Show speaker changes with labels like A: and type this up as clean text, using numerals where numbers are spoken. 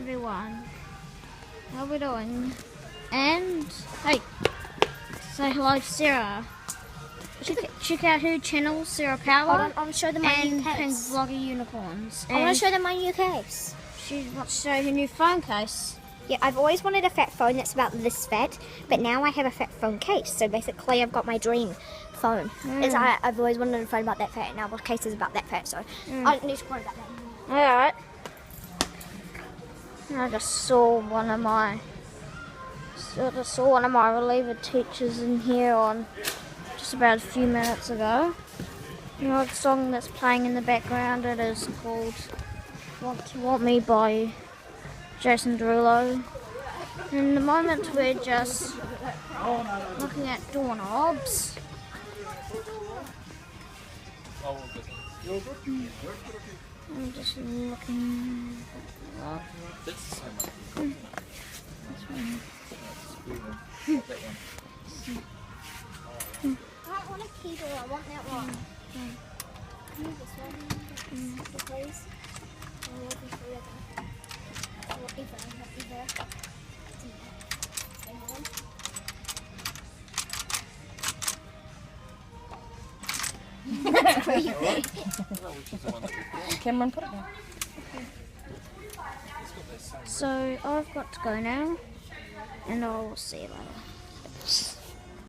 A: everyone. How are we doing? And hey, say hello to Sarah. Check out her channel, Sarah Power.
B: Hold on, I want to show them my new
A: and Pink
B: case.
A: Vlogger Unicorns.
B: I want to show them my new case.
A: She wants to show her new phone case.
B: Yeah, I've always wanted a fat phone that's about this fat, but now I have a fat phone case. So basically, I've got my dream phone. I've always wanted a phone about that fat, and now my case is about that fat. So I don't need to worry about that anymore.
A: Alright. I just saw one of my reliever teachers in here on just about a few minutes ago. You know the song that's playing in the background? It is called Want to Want Me by Jason Derulo. In the moment we're just looking at doorknobs. I'm just looking.
C: This
A: one.
B: I don't want a key door, I want that one. Can you this one, please? I love you forever.
D: Cameron, put it down.
A: So I've got to go now, and I'll see you later.